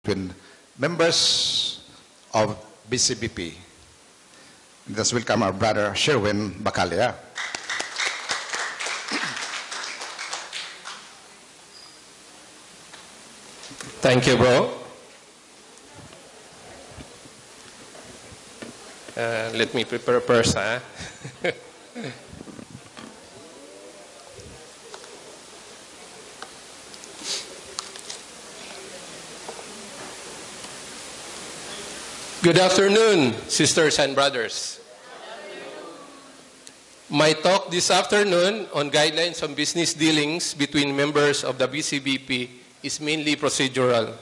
between members of BCBP. Let's welcome our brother Sherwin Bacalia. Thank you, bro. Let me prepare first. Good afternoon, sisters and brothers. My talk this afternoon on guidelines on business dealings between members of the BCBP is mainly procedural.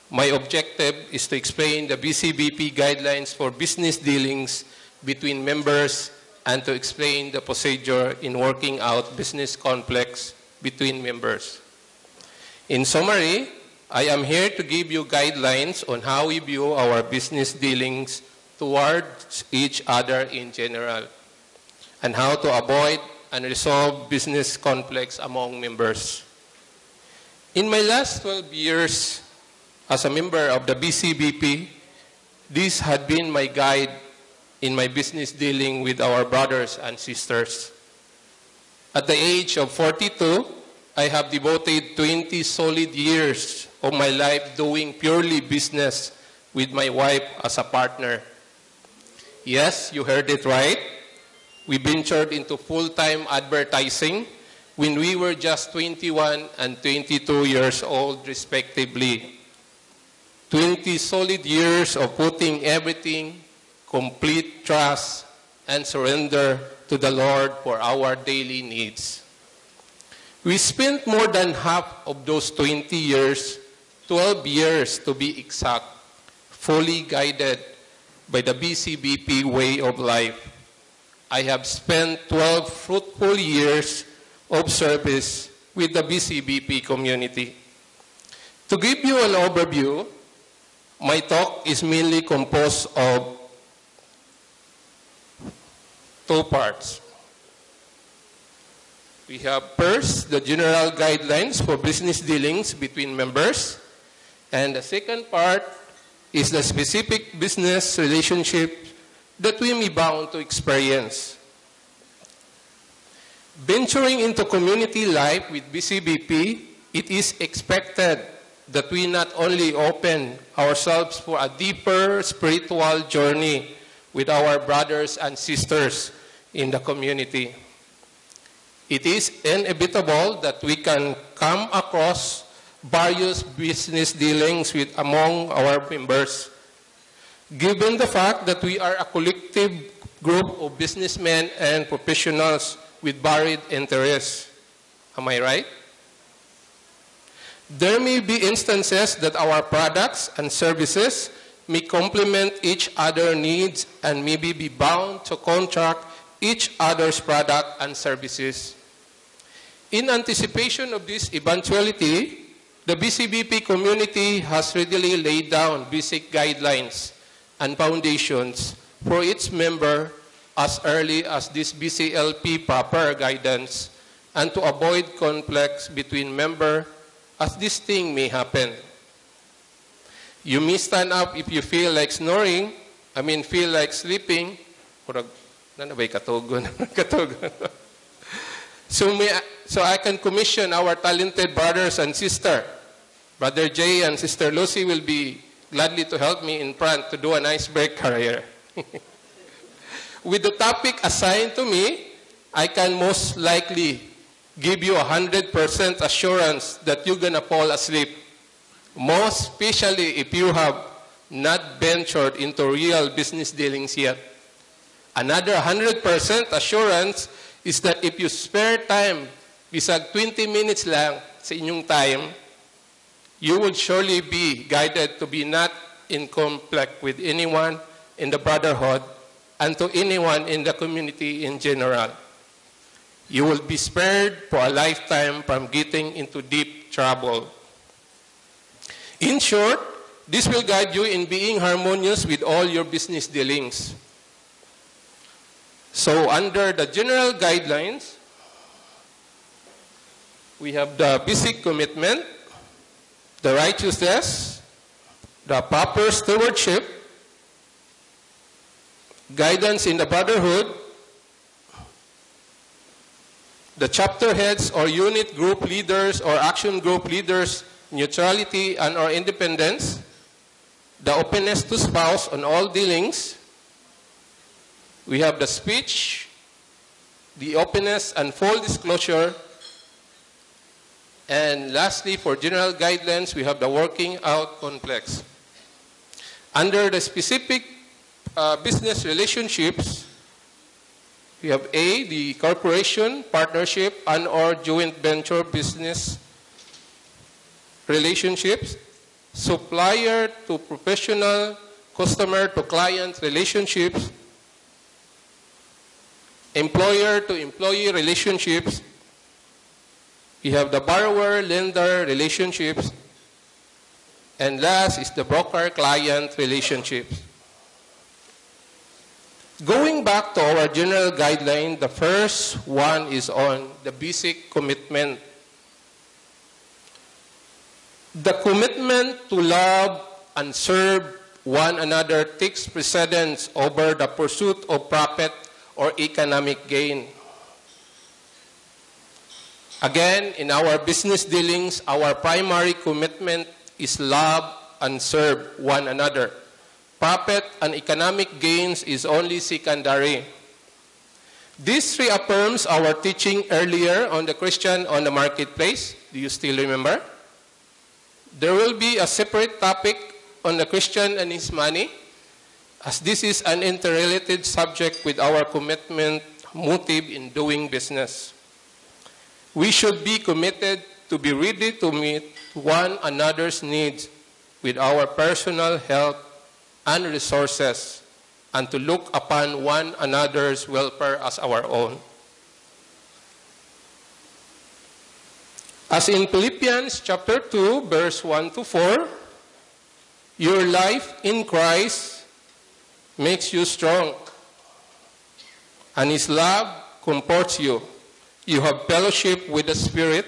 My objective is to explain the BCBP guidelines for business dealings between members and to explain the procedure in working out business conflicts between members. In summary, I am here to give you guidelines on how we view our business dealings towards each other in general and how to avoid and resolve business conflicts among members. In my last 12 years as a member of the BCBP, this had been my guide in my business dealing with our brothers and sisters. At the age of 42, I have devoted 20 solid years of my life doing purely business with my wife as a partner. Yes, you heard it right. We ventured into full-time advertising when we were just 21 and 22 years old, respectively. 20 solid years of putting everything, complete trust, and surrender to the Lord for our daily needs. We spent more than half of those 20 years, 12 years to be exact, fully guided by the BCBP way of life. I have spent 12 fruitful years of service with the BCBP community. To give you an overview, my talk is mainly composed of two parts. We have first the general guidelines for business dealings between members, and the second part is the specific business relationship that we may bound to experience. Venturing into community life with BCBP, it is expected that we not only open ourselves for a deeper spiritual journey with our brothers and sisters in the community. It is inevitable that we can come across various business dealings with among our members, given the fact that we are a collective group of businessmen and professionals with varied interests. Am I right? There may be instances that our products and services may complement each other's needs and maybe be bound to contract each other's product and services. In anticipation of this eventuality, the BCBP community has readily laid down basic guidelines and foundations for its member as early as this BCLP proper guidance and to avoid conflicts between members as this thing may happen. You may stand up if you feel like snoring, feel like sleeping. So I can commission our talented brothers and sisters. Brother Jay and Sister Lucy will be gladly to help me in front to do an icebreaker here. With the topic assigned to me, I can most likely give you 100% assurance that you're going to fall asleep. Most especially if you have not ventured into real business dealings yet. Another 100% assurance is that if you spare time, bisag 20 minutes lang sa inyong time, you would surely be guided to be not in conflict with anyone in the brotherhood and to anyone in the community in general. You will be spared for a lifetime from getting into deep trouble. In short, this will guide you in being harmonious with all your business dealings. So under the general guidelines, we have the basic commitment, the righteousness, the proper stewardship, guidance in the brotherhood, the chapter heads or unit group leaders or action group leaders' neutrality and or independence, the openness to spouse on all dealings. We have the speech, the openness and full disclosure. And lastly, for general guidelines, we have the working out complex. Under the specific business relationships, we have A, the corporation, partnership, and or joint venture business relationships, supplier to professional, customer to client relationships, employer to employee relationships. We have the borrower-lender relationships. And last is the broker-client relationships. Going back to our general guideline, the first one is on the basic commitment. The commitment to love and serve one another takes precedence over the pursuit of profit or economic gain. Again, in our business dealings, our primary commitment is love and serve one another. Profit and economic gains is only secondary. This reaffirms our teaching earlier on the Christian on the marketplace. Do you still remember? There will be a separate topic on the Christian and his money, as this is an interrelated subject with our commitment motive in doing business. We should be committed to be ready to meet one another's needs with our personal help and resources, and to look upon one another's welfare as our own. As in Philippians chapter 2, verse 1 to 4, your life in Christ makes you strong, and His love comforts you. You have fellowship with the Spirit,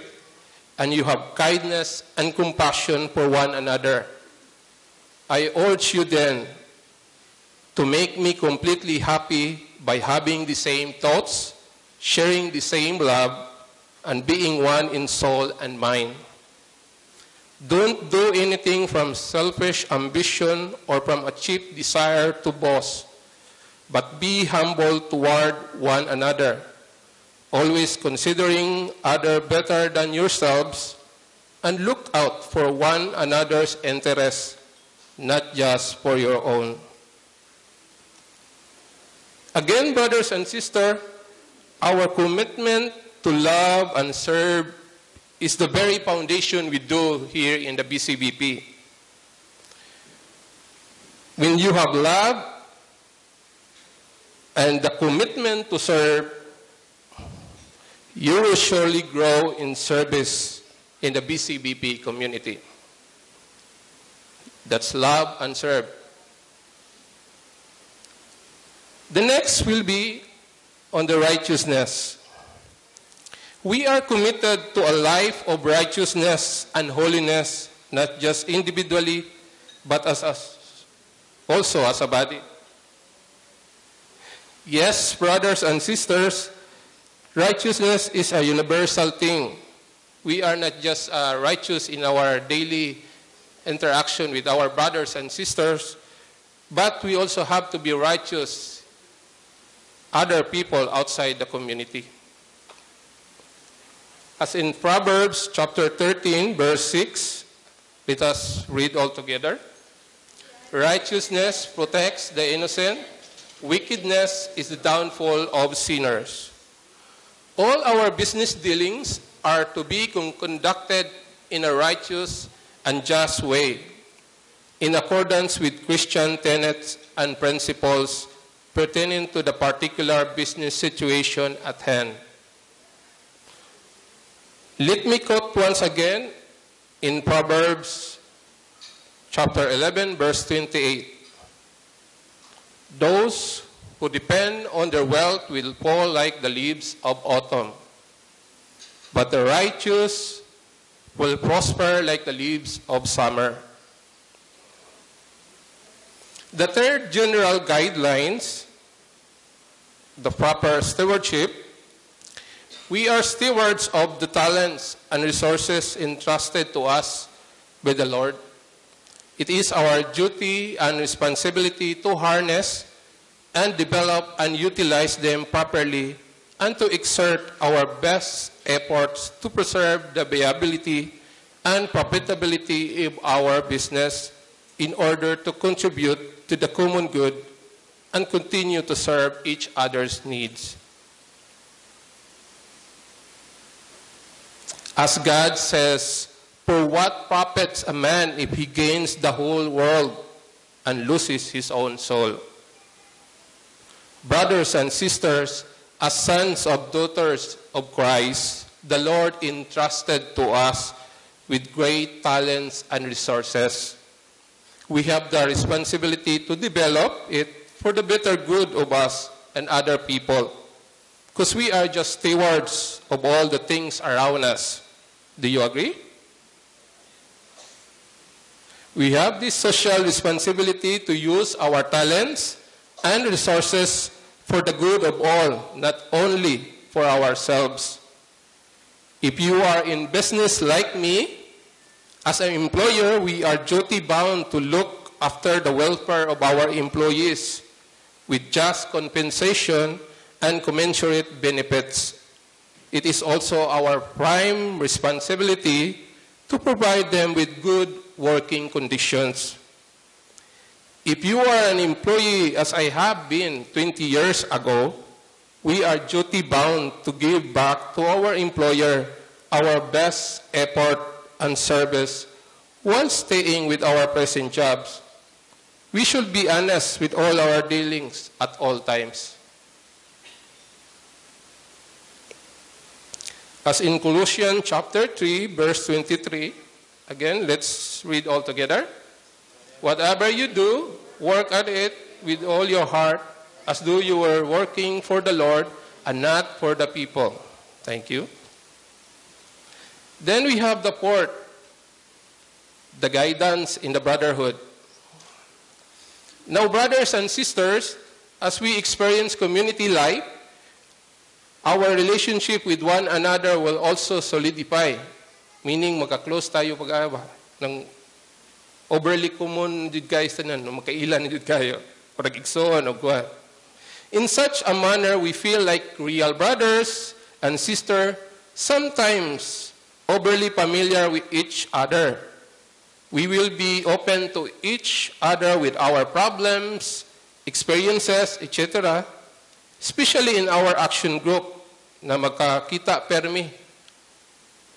and you have kindness and compassion for one another. I urge you then to make me completely happy by having the same thoughts, sharing the same love, and being one in soul and mind. Don't do anything from selfish ambition or from a cheap desire to boast, but be humble toward one another, always considering others better than yourselves, and look out for one another's interests, not just for your own. Again, brothers and sisters, our commitment to love and serve is the very foundation we do here in the BCBP. When you have love and the commitment to serve, you will surely grow in service in the BCBP community. That's love and serve. The next will be on the righteousness. We are committed to a life of righteousness and holiness, not just individually, but also as a body. Yes, brothers and sisters, righteousness is a universal thing. We are not just righteous in our daily interaction with our brothers and sisters, but we also have to be righteous other people outside the community. As in Proverbs chapter 13, verse 6, let us read all together. Righteousness protects the innocent. Wickedness is the downfall of sinners. All our business dealings are to be conducted in a righteous and just way, in accordance with Christian tenets and principles pertaining to the particular business situation at hand. Let me quote once again in Proverbs chapter 11, verse 28. Those who depend on their wealth will fall like the leaves of autumn, but the righteous will prosper like the leaves of summer. The third general guidelines, the proper stewardship. We are stewards of the talents and resources entrusted to us by the Lord. It is our duty and responsibility to harness and develop and utilize them properly and to exert our best efforts to preserve the viability and profitability of our business in order to contribute to the common good and continue to serve each other's needs. As God says, "For what profits a man if he gains the whole world and loses his own soul?" Brothers and sisters, as sons or daughters of Christ, the Lord entrusted to us with great talents and resources. We have the responsibility to develop it for the better good of us and other people, because we are just stewards of all the things around us. Do you agree? We have this social responsibility to use our talents and resources for the good of all, not only for ourselves. If you are in business like me, as an employer, we are duty-bound to look after the welfare of our employees with just compensation and commensurate benefits. It is also our prime responsibility to provide them with good working conditions. If you are an employee, as I have been 20 years ago, we are duty-bound to give back to our employer our best effort and service while staying with our present jobs. We should be honest with all our dealings at all times. As in Colossians chapter 3, verse 23, again, let's read all together. Whatever you do, work at it with all your heart, as though you were working for the Lord and not for the people. Thank you. Then we have the fourth, the guidance in the brotherhood. Now, brothers and sisters, as we experience community life, our relationship with one another will also solidify. Meaning, magka-close tayo pag-aba ng overly common did guys tanan, magkailan did kayo, parag-igsoon o kuha. In such a manner, we feel like real brothers and sisters, sometimes overly familiar with each other. We will be open to each other with our problems, experiences, etc., especially in our action group na magkakita permi.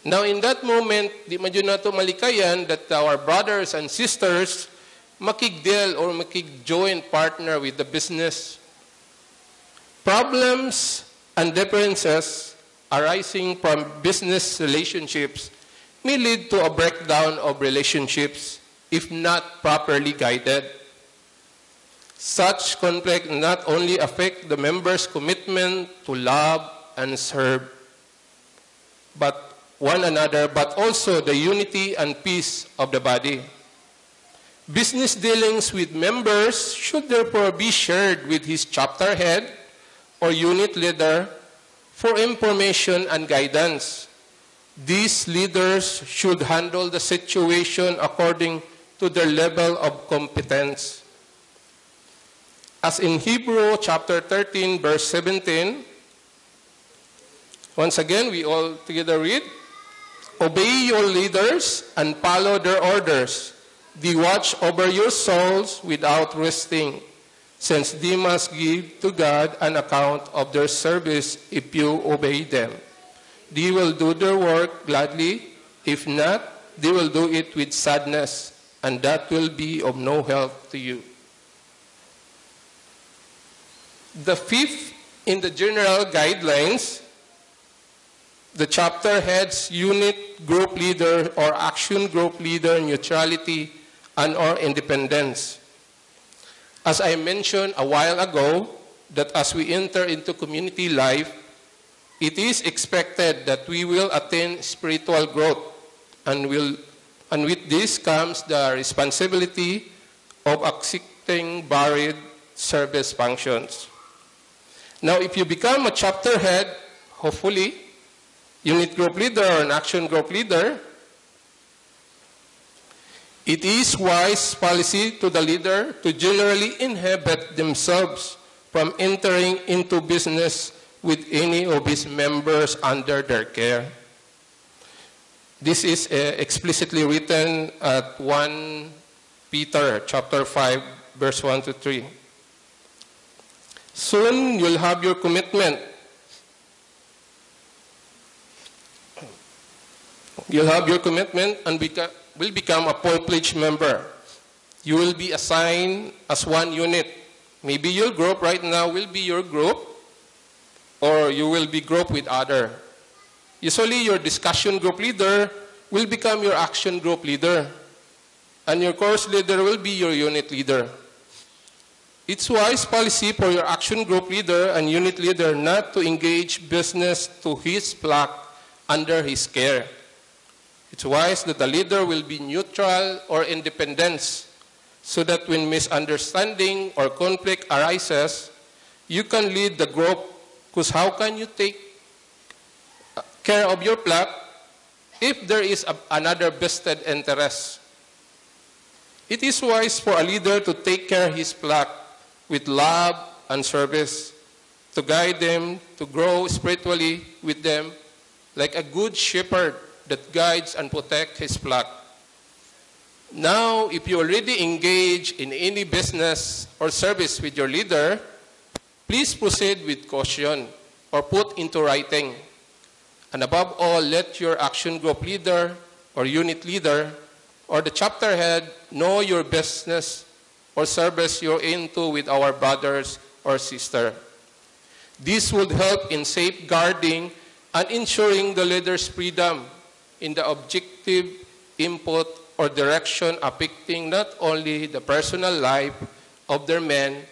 Now, in that moment, di man yun nato malikayan that our brothers and sisters makigdeal or makig-join partner with the business. Problems and differences arising from business relationships may lead to a breakdown of relationships if not properly guided. Such conflict not only affect the members' commitment to love and serve but one another, but also the unity and peace of the body. Business dealings with members should therefore be shared with his chapter head or unit leader for information and guidance. These leaders should handle the situation according to their level of competence. As in Hebrew chapter 13, verse 17, once again, we all together read, "Obey your leaders and follow their orders. They watch over your souls without resting, since they must give to God an account of their service if you obey them. They will do their work gladly. If not, they will do it with sadness, and that will be of no help to you." The fifth in the general guidelines, the chapter head's unit group leader or action group leader neutrality and or independence. As I mentioned a while ago, that as we enter into community life, it is expected that we will attain spiritual growth, and with this comes the responsibility of assisting varied service functions. Now, if you become a chapter head, hopefully, unit group leader or an action group leader, it is wise policy to the leader to generally inhibit themselves from entering into business with any of his members under their care. This is explicitly written at 1 Peter chapter 5, verse 1 to 3. Soon you'll have your commitment. You'll have your commitment and will become a full-fledged member. You will be assigned as one unit. Maybe your group right now will be your group, or you will be grouped with other. Usually your discussion group leader will become your action group leader, and your course leader will be your unit leader. It's wise policy for your action group leader and unit leader not to engage business to his flock under his care. It's wise that the leader will be neutral or independent, so that when misunderstanding or conflict arises, you can lead the group, because how can you take care of your flock if there is another vested interest? It is wise for a leader to take care of his flock with love and service, to guide them, to grow spiritually with them, like a good shepherd that guides and protects his flock. Now, if you already engage in any business or service with your leader, please proceed with caution or put into writing. And above all, let your action group leader or unit leader or the chapter head know your business or service you're into with our brothers or sisters. This would help in safeguarding and ensuring the leader's freedom in the objective input or direction affecting not only the personal life of their men,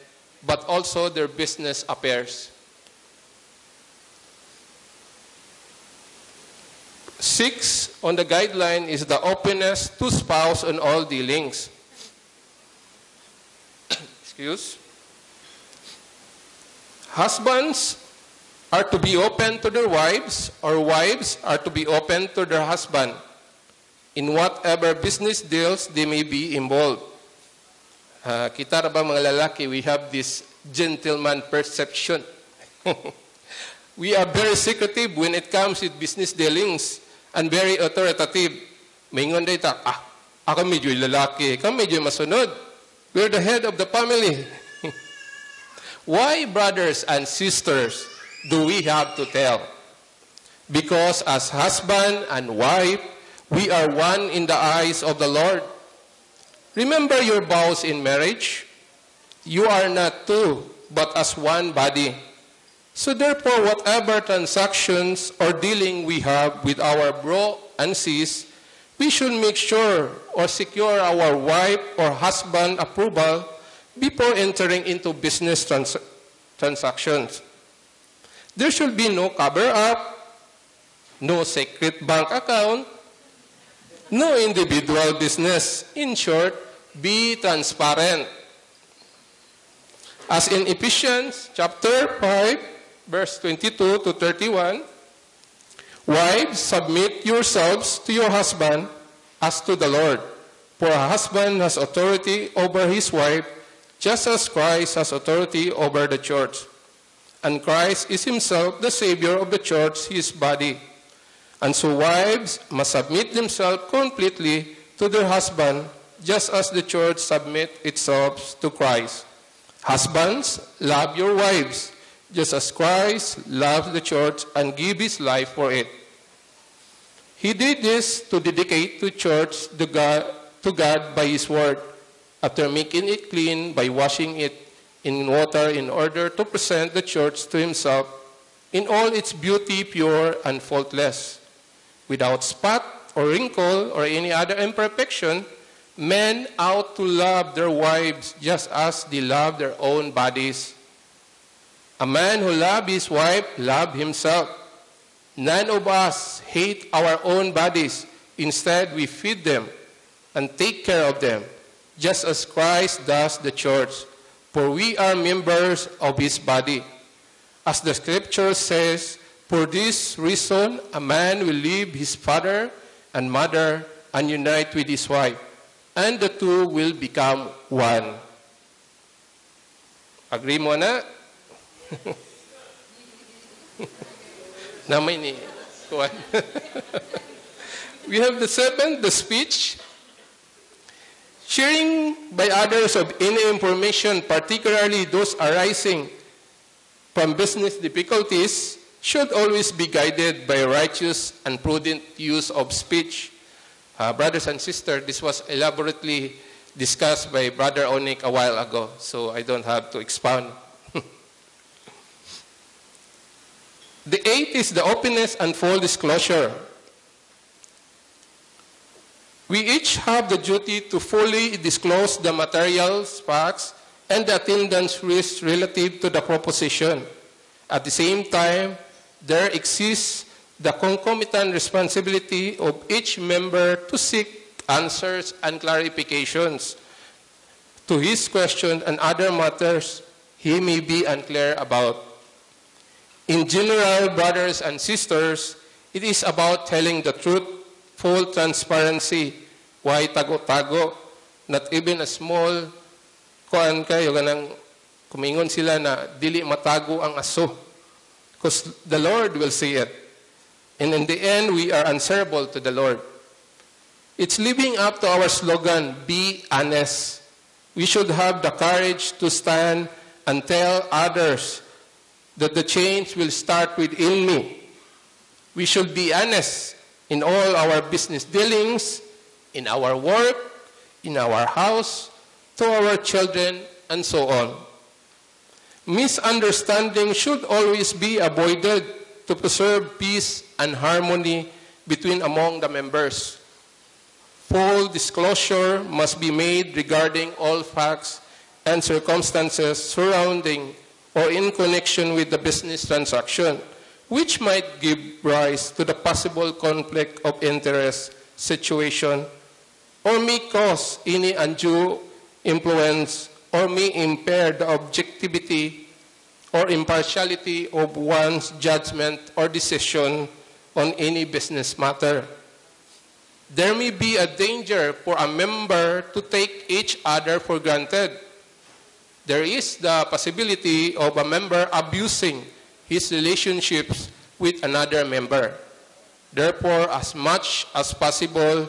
but also their business affairs. 6 on the guideline is the openness to spouse on all dealings. Excuse. Husbands are to be open to their wives, or wives are to be open to their husband in whatever business deals they may be involved. Kita ba mga lalaki, we have this gentleman perception. We are very secretive when it comes with business dealings and very authoritative. Maingon day ta, ako medyo lalaki, ka medyo masunod. We're the head of the family. Why, brothers and sisters, do we have to tell? Because as husband and wife, we are one in the eyes of the Lord. Remember your vows in marriage. You are not two, but as one body. So therefore, whatever transactions or dealing we have with our bro and sis, we should make sure or secure our wife or husband approval before entering into business transactions. There should be no cover-up, no secret bank account, no individual business. In short, be transparent. As in Ephesians chapter 5, verse 22 to 31, wives, submit yourselves to your husband as to the Lord. For a husband has authority over his wife, just as Christ has authority over the church. And Christ is himself the Savior of the church, his body. And so wives must submit themselves completely to their husband, just as the church submits itself to Christ. Husbands, love your wives, just as Christ loves the church and gave his life for it. He did this to dedicate the church to God by his word, after making it clean by washing it in water in order to present the church to himself in all its beauty, pure and faultless, without spot or wrinkle or any other imperfection. Men ought to love their wives just as they love their own bodies. A man who loves his wife loves himself. None of us hate our own bodies. Instead, we feed them and take care of them. just as Christ does the church, for we are members of his body. As the scripture says, for this reason, a man will leave his father and mother and unite with his wife, and the two will become one. Agree mo na? Namay ni Kuan. We have the seventh, the speech. Sharing by others of any information, particularly those arising from business difficulties, should always be guided by righteous and prudent use of speech. Brothers and sisters, this was elaborately discussed by Brother Onik a while ago, so I don't have to expound. The eighth is the openness and full disclosure. We each have the duty to fully disclose the materials, facts, and the attendance risks relative to the proposition. At the same time, there exists the concomitant responsibility of each member to seek answers and clarifications to his question and other matters he may be unclear about. In general, brothers and sisters, it is about telling the truth, full transparency, why tago-tago, not even a small kuan kayo ganang kumingon sila na dili matago ang aso, because the Lord will see it. And in the end, we are answerable to the Lord. It's living up to our slogan, be honest. We should have the courage to stand and tell others that the change will start within me. We should be honest in all our business dealings, in our work, in our house, to our children, and so on. Misunderstanding should always be avoided to preserve peace and harmony between among the members. Full disclosure must be made regarding all facts and circumstances surrounding or in connection with the business transaction, which might give rise to the possible conflict of interest situation or may cause any undue influence or may impair the objectivity or impartiality of one's judgment or decision on any business matter. There may be a danger for a member to take each other for granted. There is the possibility of a member abusing his relationships with another member. Therefore, as much as possible,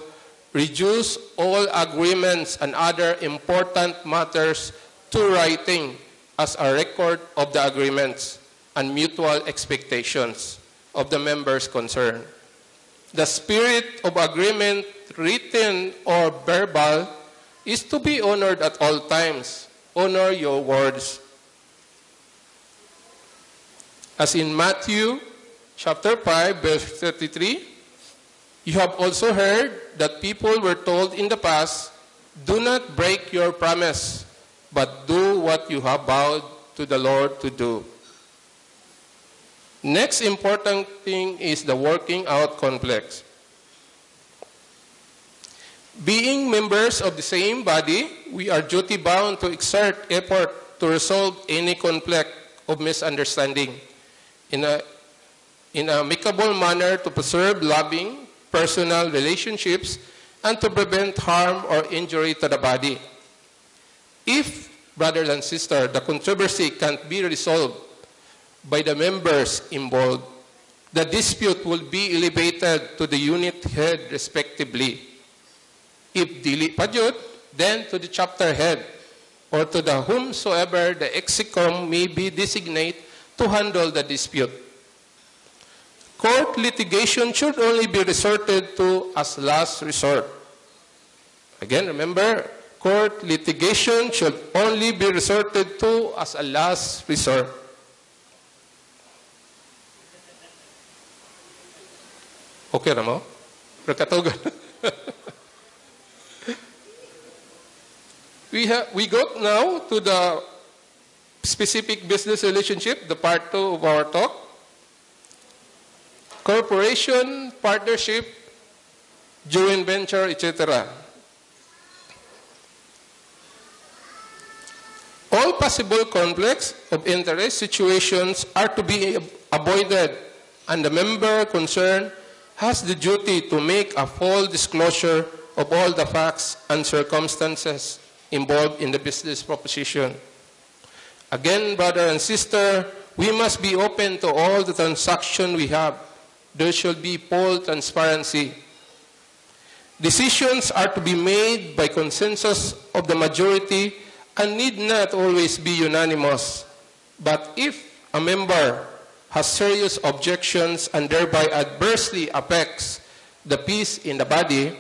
reduce all agreements and other important matters to writing as a record of the agreements and mutual expectations of the members concerned. The spirit of agreement, written or verbal, is to be honored at all times. Honor your words. As in Matthew chapter 5, verse 33, you have also heard that people were told in the past, do not break your promise, but do what you have vowed to the Lord to do. Next important thing is the working out conflicts. Being members of the same body, we are duty-bound to exert effort to resolve any conflict of misunderstanding in an amicable manner to preserve loving, personal relationships and to prevent harm or injury to the body. If, brothers and sisters, the controversy can't be resolved by the members involved, the dispute will be elevated to the unit head respectively. If dili pa jud, then to the chapter head or to the whomsoever the execom may be designated to handle the dispute. Court litigation should only be resorted to as last resort. Again, remember, court litigation should only be resorted to as a last resort. Okay na mo? Rekatugan. We got now to the specific business relationship, the part 2 of our talk. Corporation, partnership, joint venture, etc. All possible conflicts of interest situations are to be avoided, and the member concerned has the duty to make a full disclosure of all the facts and circumstances involved in the business proposition. Again, brother and sister, we must be open to all the transactions we have. There should be full transparency. Decisions are to be made by consensus of the majority and need not always be unanimous. But if a member has serious objections and thereby adversely affects the peace in the body,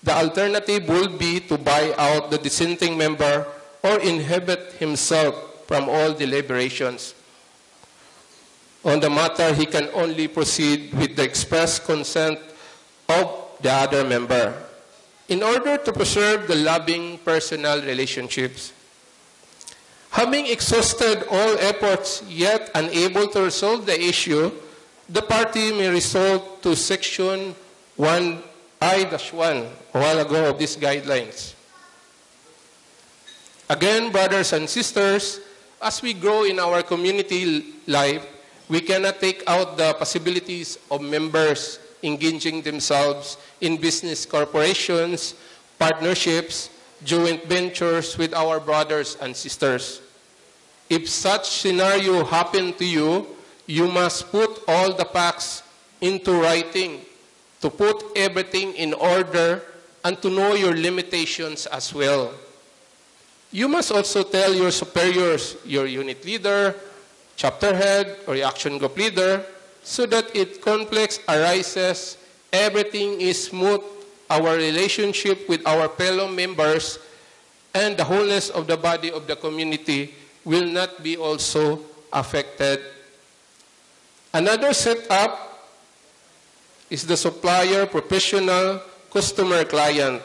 the alternative will be to buy out the dissenting member or inhibit himself from all deliberations. On the matter, he can only proceed with the express consent of the other member in order to preserve the loving personal relationships. Having exhausted all efforts yet unable to resolve the issue, the party may resort to Section 1I-1 a while ago of these guidelines. Again, brothers and sisters, as we grow in our community life, we cannot take out the possibilities of members engaging themselves in business corporations, partnerships, joint ventures with our brothers and sisters. If such scenario happened to you, you must put all the facts into writing, to put everything in order, and to know your limitations as well. You must also tell your superiors, your unit leader, chapter head, or action group leader, so that if conflicts arises, everything is smooth, our relationship with our fellow members, and the wholeness of the body of the community will not be also affected. Another setup is the supplier, professional, customer, client.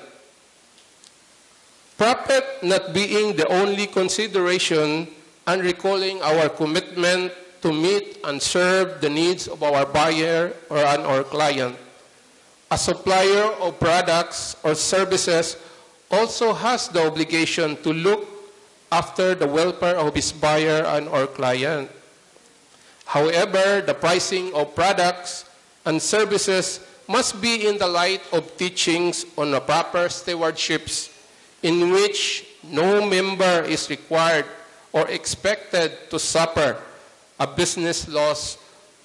Profit not being the only consideration, and recalling our commitment to meet and serve the needs of our buyer or our client. A supplier of products or services also has the obligation to look after the welfare of his buyer and or client. However, the pricing of products and services must be in the light of teachings on a proper stewardships in which no member is required or expected to suffer a business loss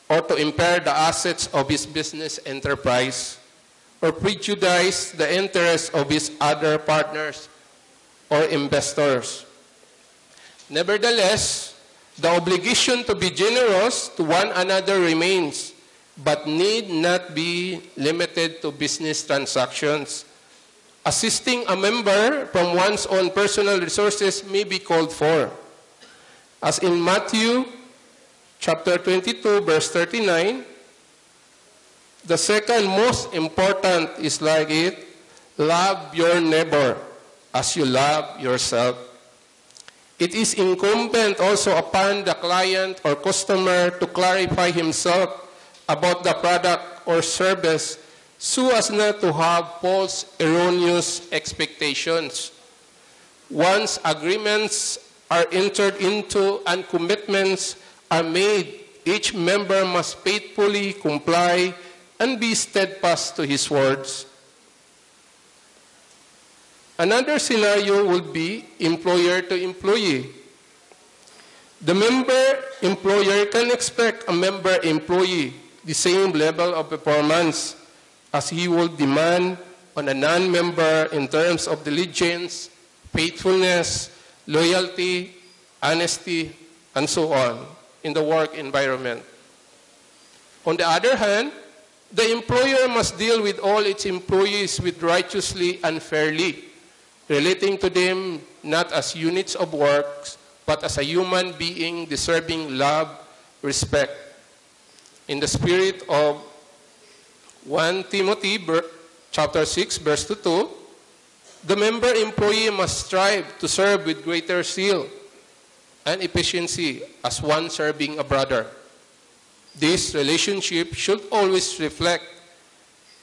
or to impair the assets of his business enterprise or prejudice the interests of his other partners or investors. Nevertheless, the obligation to be generous to one another remains, but need not be limited to business transactions. Assisting a member from one's own personal resources may be called for. As in Matthew chapter 22, verse 39, the second most important is like it, love your neighbor as you love yourself. It is incumbent also upon the client or customer to clarify himself about the product or service so as not to have false, erroneous expectations. Once agreements are entered into and commitments are made, each member must faithfully comply and be steadfast to his words. Another scenario would be employer to employee. The member-employer can expect a member-employee the same level of performance as he will demand on a non-member in terms of diligence, faithfulness, loyalty, honesty, and so on in the work environment. On the other hand, the employer must deal with all its employees with righteously and fairly, relating to them not as units of works, but as a human being deserving love, respect. In the spirit of 1 Timothy chapter 6, verse 2, the member employee must strive to serve with greater zeal and efficiency as one serving a brother. This relationship should always reflect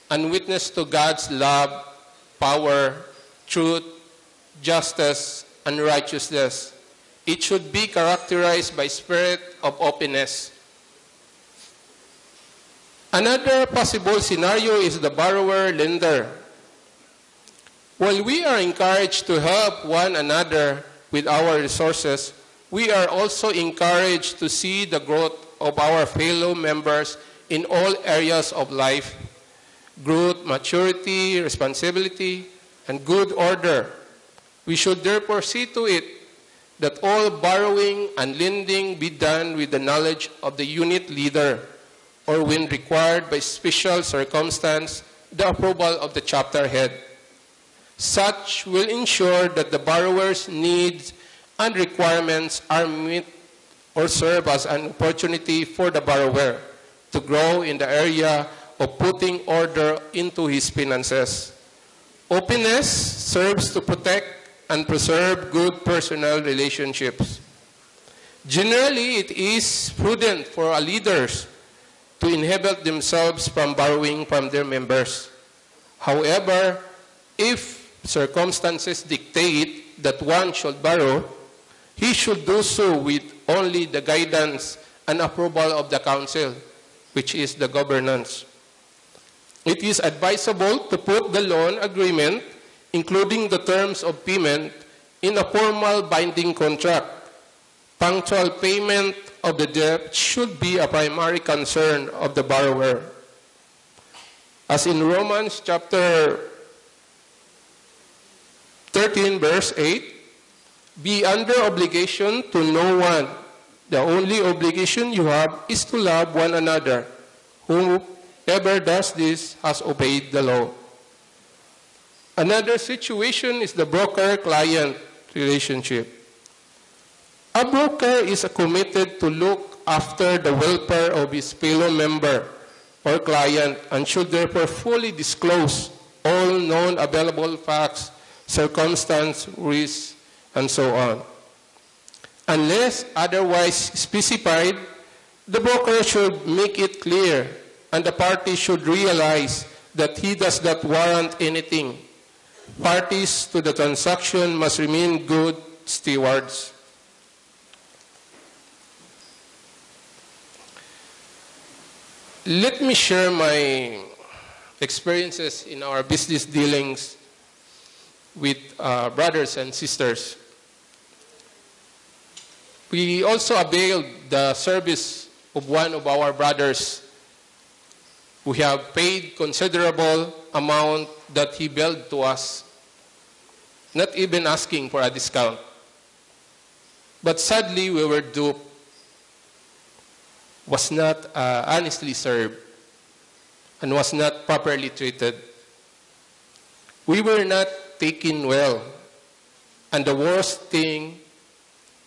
and witness to God's love, power, truth, justice, and righteousness. It should be characterized by spirit of openness. Another possible scenario is the borrower-lender. While we are encouraged to help one another with our resources, we are also encouraged to see the growth of our fellow members in all areas of life: growth, maturity, responsibility, and good order. We should therefore see to it that all borrowing and lending be done with the knowledge of the unit leader, or when required by special circumstance, the approval of the chapter head. Such will ensure that the borrower's needs and requirements are met or serve as an opportunity for the borrower to grow in the area of putting order into his finances. Openness serves to protect and preserve good personal relationships. Generally, it is prudent for our leaders to inhibit themselves from borrowing from their members. However, if circumstances dictate that one should borrow, he should do so with only the guidance and approval of the council, which is the governance. It is advisable to put the loan agreement, including the terms of payment, in a formal binding contract. Punctual payment of the debt should be a primary concern of the borrower. As in Romans chapter 13, verse 8, be under obligation to no one. The only obligation you have is to love one another. Whoever does this has obeyed the law. Another situation is the broker-client relationship. A broker is committed to look after the welfare of his fellow member or client and should therefore fully disclose all known available facts, circumstance, risks, and so on. Unless otherwise specified, the broker should make it clear, and the party should realize that he does not warrant anything. Parties to the transaction must remain good stewards. Let me share my experiences in our business dealings with brothers and sisters. We also availed the service of one of our brothers who have paid considerable amount that he billed to us, not even asking for a discount. But sadly, we were duped, was not honestly served, and was not properly treated. We were not taken well. And the worst thing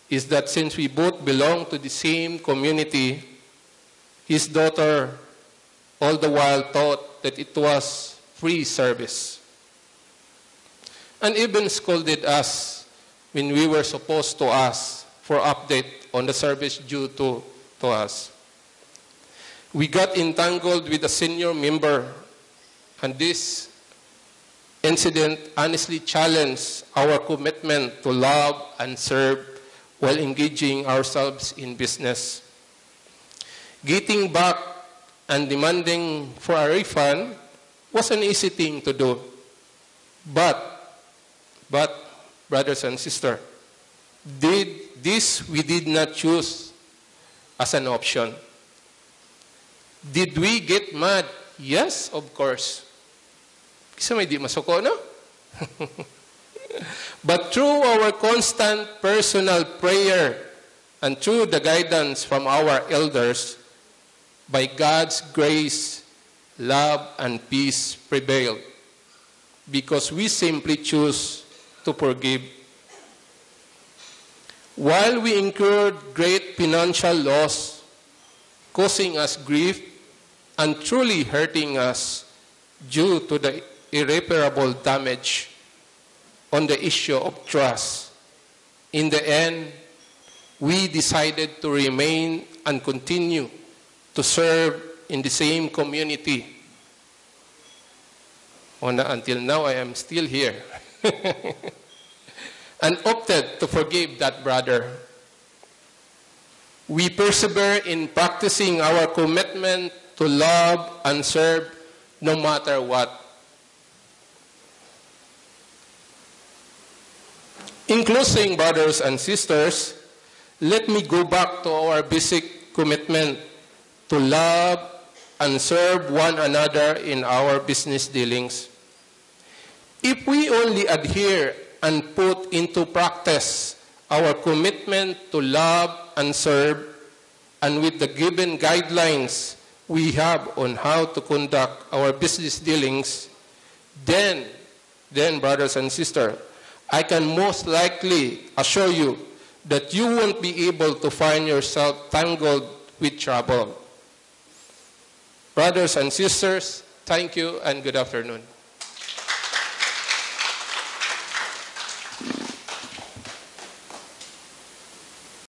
is that since we both belong to the same community, his daughter all the while thought that it was free service, and even scolded us when we were supposed to ask for update on the service due to us. We got entangled with a senior member, and this incident honestly challenged our commitment to love and serve while engaging ourselves in business. Getting back and demanding for a refund was an easy thing to do. But brothers and sisters, we did not choose as an option. Did we get mad? Yes, of course. Kasi may di masuko, no? But through our constant personal prayer and through the guidance from our elders, by God's grace, love and peace prevailed, because we simply choose to forgive. While we incurred great financial loss, causing us grief and truly hurting us due to the irreparable damage on the issue of trust, in the end, we decided to remain and continue to serve in the same community. Until now, I am still here. and opted to forgive that brother. We persevere in practicing our commitment to love and serve no matter what. In closing, brothers and sisters, let me go back to our basic commitment to love and serve one another in our business dealings. If we only adhere and put into practice our commitment to love and serve, and with the given guidelines we have on how to conduct our business dealings, then brothers and sisters, I can most likely assure you that you won't be able to find yourself tangled with trouble. Brothers and sisters, thank you and good afternoon.